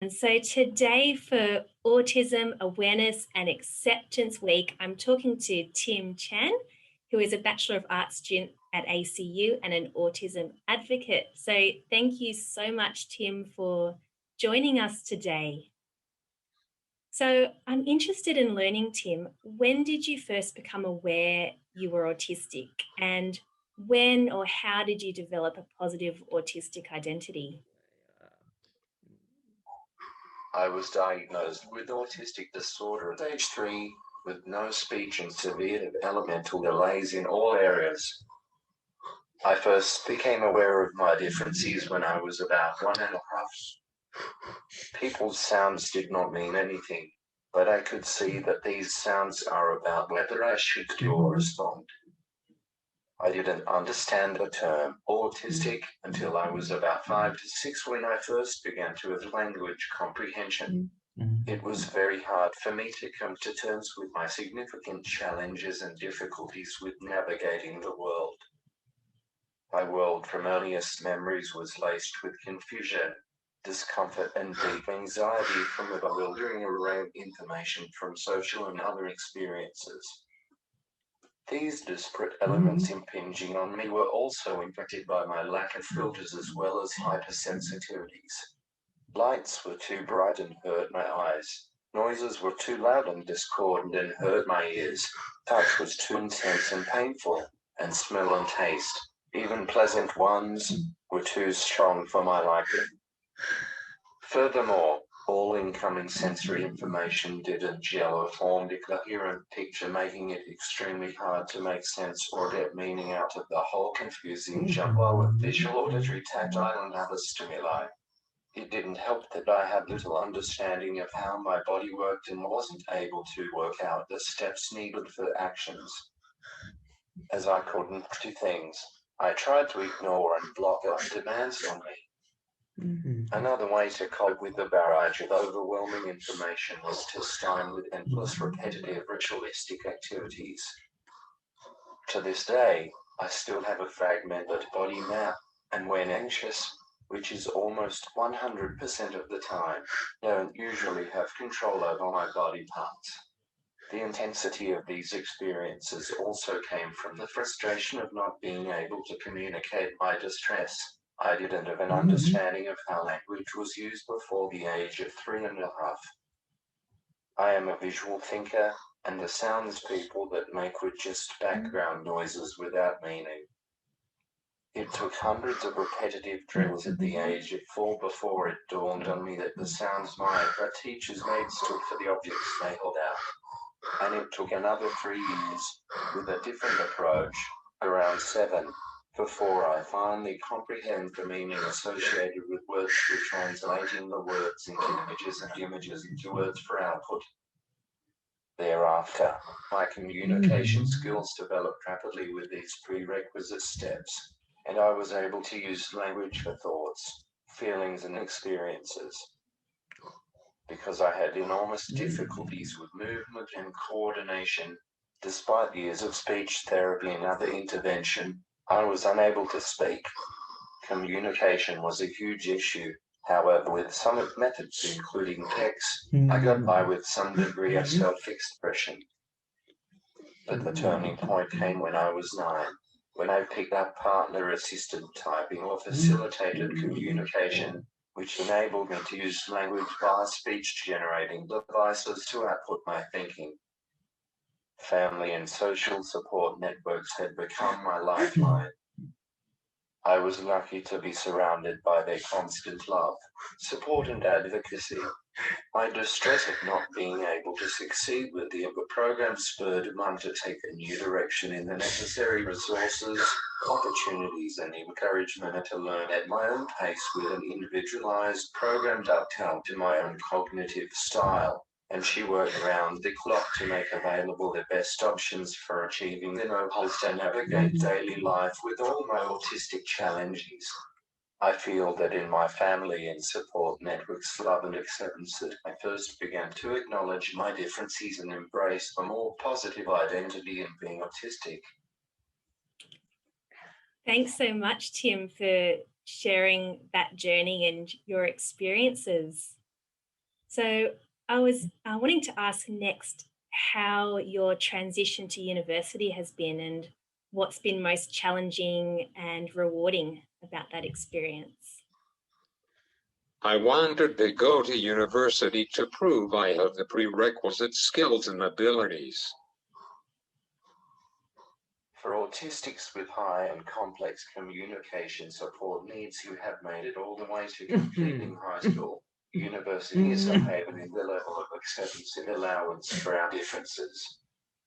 And so today for Autism Awareness and Acceptance Week, I'm talking to Tim Chan, who is a Bachelor of Arts student at ACU and an autism advocate. So thank you so much, Tim, for joining us today. So I'm interested in learning, Tim, when did you first become aware you were autistic, and when or how did you develop a positive autistic identity? I was diagnosed with autistic disorder at age 3, with no speech and severe developmental delays in all areas. I first became aware of my differences when I was about 1.5. People's sounds did not mean anything, but I could see that these sounds are about whether I should do or respond. I didn't understand the term autistic until I was about 5 to 6 when I first began to have language comprehension. It was very hard for me to come to terms with my significant challenges and difficulties with navigating the world. My world from earliest memories was laced with confusion, discomfort, and deep anxiety from a bewildering array of information from social and other experiences. These disparate elements impinging on me were also impacted by my lack of filters as well as hypersensitivities. Lights were too bright and hurt my eyes. Noises were too loud and discordant and hurt my ears. Touch was too intense and painful, and smell and taste, even pleasant ones, were too strong for my liking. Furthermore, all incoming sensory information didn't gel or form a coherent picture, making it extremely hard to make sense or get meaning out of the whole confusing jumble of visual, auditory, tactile, and other stimuli. It didn't help that I had little understanding of how my body worked and wasn't able to work out the steps needed for actions. As I couldn't do things, I tried to ignore and block out demands on me. Another way to cope with the barrage of overwhelming information was to start with endless repetitive ritualistic activities. To this day, I still have a fragmented body map, and when anxious, which is almost 100% of the time, don't usually have control over my body parts. The intensity of these experiences also came from the frustration of not being able to communicate my distress. I didn't have an understanding of how language was used before the age of 3.5. I am a visual thinker, and the sounds people that make were just background noises without meaning. It took hundreds of repetitive drills at the age of 4 before it dawned on me that the sounds my teachers made stood for the objects they held out. And it took another 3 years, with a different approach, around 7, before I finally comprehend the meaning associated with words through translating the words into images and images into words for output. Thereafter, my communication skills developed rapidly with these prerequisite steps, and I was able to use language for thoughts, feelings, and experiences. Because I had enormous difficulties with movement and coordination, despite years of speech therapy and other intervention, I was unable to speak. Communication was a huge issue. However, with some methods, including text, I got by with some degree of self-expression. But the turning point came when I was 9, when I picked up partner-assisted typing or facilitated communication, which enabled me to use language via speech-generating devices to output my thinking. Family and social support networks had become my lifeline. I was lucky to be surrounded by their constant love, support, and advocacy. My distress at not being able to succeed with the program spurred mum to take a new direction in the necessary resources, opportunities, and encouragement to learn at my own pace with an individualized program dovetailed to my own cognitive style. And she worked around the clock to make available the best options for achieving the goals to navigate daily life with all my autistic challenges. I feel that in my family and support networks, love and acceptance, that I first began to acknowledge my differences and embrace a more positive identity in being autistic. Thanks so much, Tim, for sharing that journey and your experiences. So I was wanting to ask next how your transition to university has been and what's been most challenging and rewarding about that experience. I wanted to go to university to prove I have the prerequisite skills and abilities. For autistics with high and complex communication support needs who have made it all the way to completing high school, university is a haven in the level of acceptance and allowance for our differences.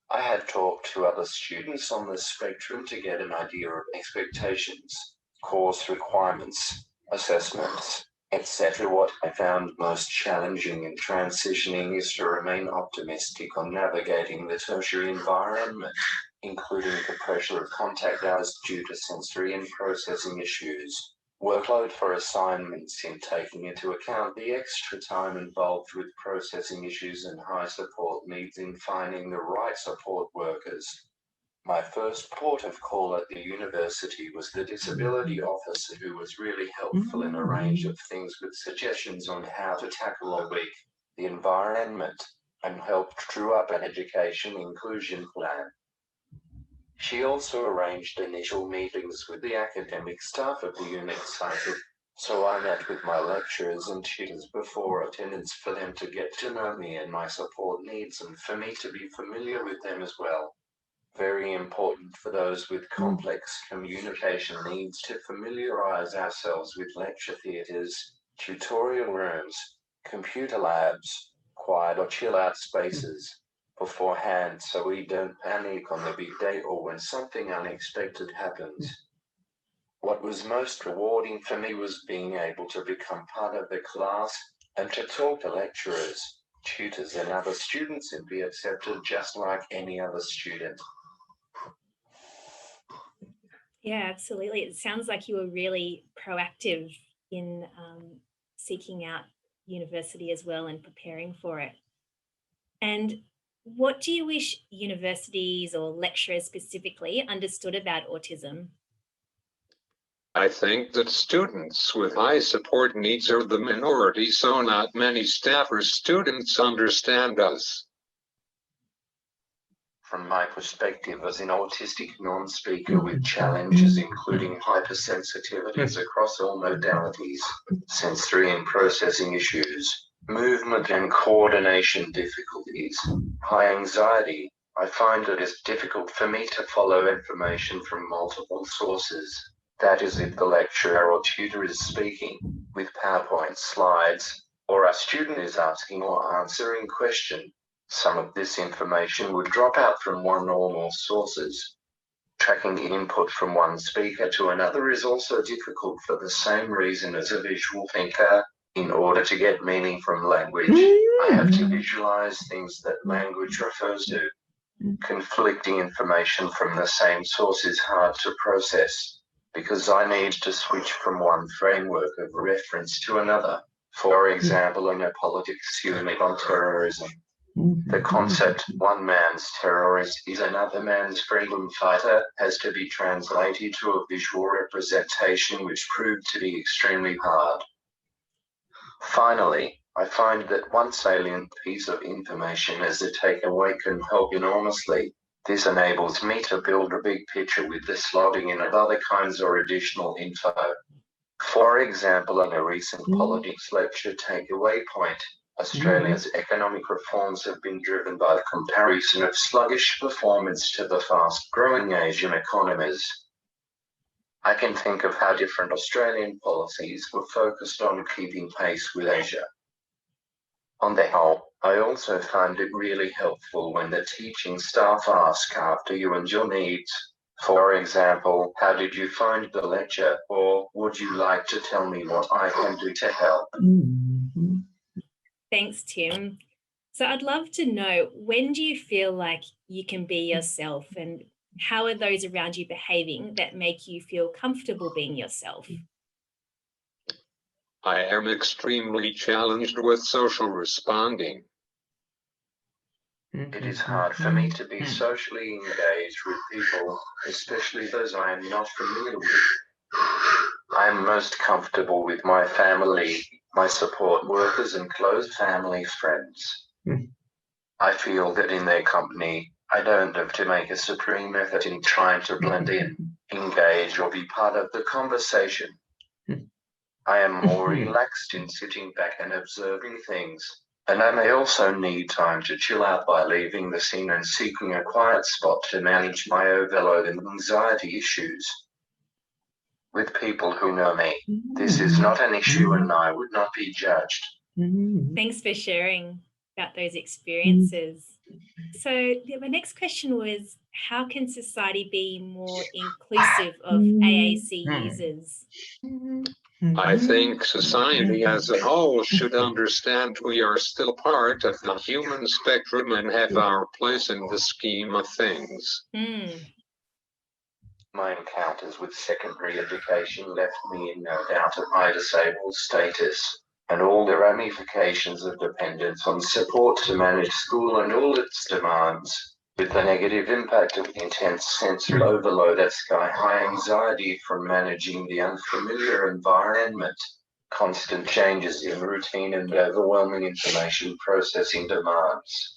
I had talked to other students on the spectrum to get an idea of expectations, course requirements, assessments, etc. What I found most challenging in transitioning is to remain optimistic on navigating the tertiary environment, including the pressure of contact hours due to sensory and processing issues, workload for assignments in taking into account the extra time involved with processing issues and high support needs in finding the right support workers. My first port of call at the university was the disability officer, who was really helpful in a range of things with suggestions on how to tackle a week, the environment, and helped drew up an education inclusion plan. She also arranged initial meetings with the academic staff of the unit cited, so I met with my lecturers and tutors before attendance for them to get to know me and my support needs, and for me to be familiar with them as well. Very important for those with complex communication needs to familiarize ourselves with lecture theatres, tutorial rooms, computer labs, quiet or chill out spaces beforehand, so we don't panic on the big day or when something unexpected happens. What was most rewarding for me was being able to become part of the class and to talk to lecturers, tutors and other students and be accepted just like any other student. Yeah, absolutely. It sounds like you were really proactive in seeking out university as well and preparing for it. And what do you wish universities or lecturers specifically understood about autism? I think that students with high support needs are the minority, so not many staff or students understand us. From my perspective as an autistic non-speaker with challenges including hypersensitivities across all modalities, sensory and processing issues, movement and coordination difficulties, high anxiety, I find it is difficult for me to follow information from multiple sources. That is, if the lecturer or tutor is speaking with PowerPoint slides, or a student is asking or answering a question, some of this information would drop out from one or more sources. Tracking the input from one speaker to another is also difficult for the same reason as a visual thinker. In order to get meaning from language, I have to visualize things that language refers to. Conflicting information from the same source is hard to process, because I need to switch from one framework of reference to another. For example, in a politics unit on terrorism, the concept "one man's terrorist is another man's freedom fighter" has to be translated to a visual representation, which proved to be extremely hard. Finally, I find that one salient piece of information as a takeaway can help enormously. This enables me to build a big picture with the slotting in of other kinds or additional info. For example, in a recent politics lecture takeaway point, Australia's economic reforms have been driven by the comparison of sluggish performance to the fast-growing Asian economies. I can think of how different Australian policies were focused on keeping pace with Asia. On the whole, I also find it really helpful when the teaching staff ask after you and your needs. For example, how did you find the lecture? Or would you like to tell me what I can do to help? Thanks, Tim. So I'd love to know, when do you feel like you can be yourself, and how are those around you behaving that make you feel comfortable being yourself? I am extremely challenged with social responding. It is hard for me to be socially engaged with people, especially those I am not familiar with. I am most comfortable with my family, my support workers and close family friends. I feel that in their company, I don't have to make a supreme effort in trying to blend in, engage, or be part of the conversation. I am more relaxed in sitting back and observing things, and I may also need time to chill out by leaving the scene and seeking a quiet spot to manage my overload and anxiety issues. With people who know me, this is not an issue and I would not be judged. Thanks for sharing about those experiences. So my next question was, how can society be more inclusive of AAC users? I think society as a whole should understand we are still part of the human spectrum and have our place in the scheme of things. My encounters with secondary education left me in no doubt of my disabled status and all the ramifications of dependence on support to manage school and all its demands, with the negative impact of intense sensory overload at sky-high anxiety from managing the unfamiliar environment, constant changes in routine and overwhelming information processing demands.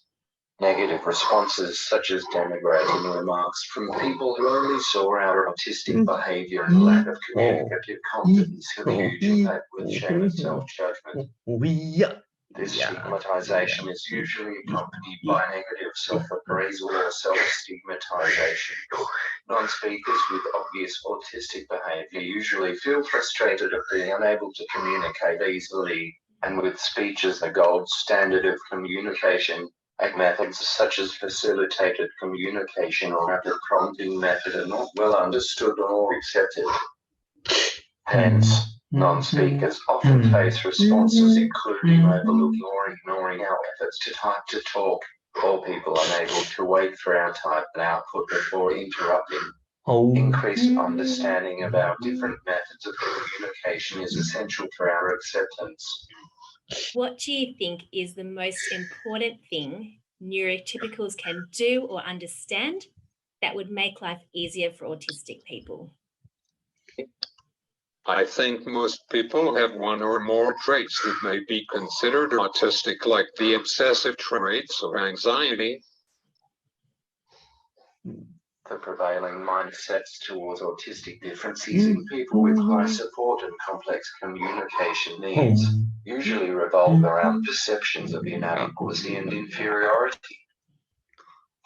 Negative responses such as denigrating remarks from people who only saw our autistic behavior and lack of communicative confidence have a huge impact with shame and self-judgment. This stigmatization is usually accompanied by negative self-appraisal or self-stigmatization. Non-speakers with obvious autistic behavior usually feel frustrated at being unable to communicate easily, and with speech as the gold standard of communication, methods such as facilitated communication or rapid prompting method are not well understood or accepted. Hence, non-speakers often face responses including overlooking or ignoring our efforts to type to talk, or people unable to wait for our typed output before interrupting. Increased understanding of our different methods of communication is essential for our acceptance. What do you think is the most important thing neurotypicals can do or understand that would make life easier for autistic people? I think most people have one or more traits that may be considered autistic, like the obsessive traits or anxiety. The prevailing mindsets towards autistic differences in people with high support and complex communication needs usually revolve around perceptions of inadequacy and inferiority.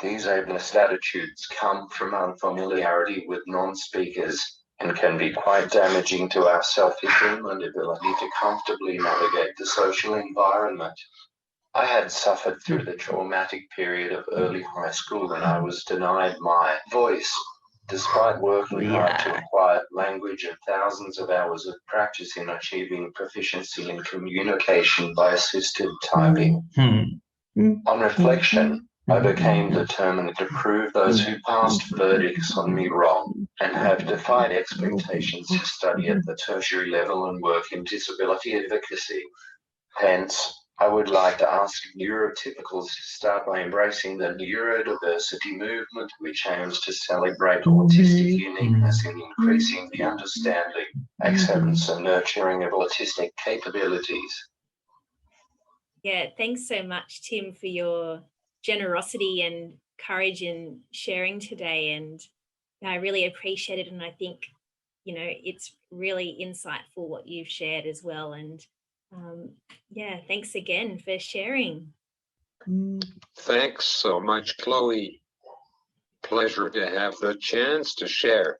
These ableist attitudes come from unfamiliarity with non-speakers and can be quite damaging to our self-esteem and ability to comfortably navigate the social environment. I had suffered through the traumatic period of early high school when I was denied my voice, despite working hard to acquire language and thousands of hours of practice in achieving proficiency in communication by assisted typing. On reflection, I became determined to prove those who passed verdicts on me wrong and have defied expectations to study at the tertiary level and work in disability advocacy. Hence, I would like to ask neurotypicals to start by embracing the neurodiversity movement, which aims to celebrate autistic uniqueness in increasing the understanding, acceptance, and nurturing of autistic capabilities. Yeah, thanks so much, Tim, for your generosity and courage in sharing today. And I really appreciate it. And I think, it's really insightful what you've shared as well. And thanks again for sharing. Thanks so much, Chloe. Pleasure to have the chance to share.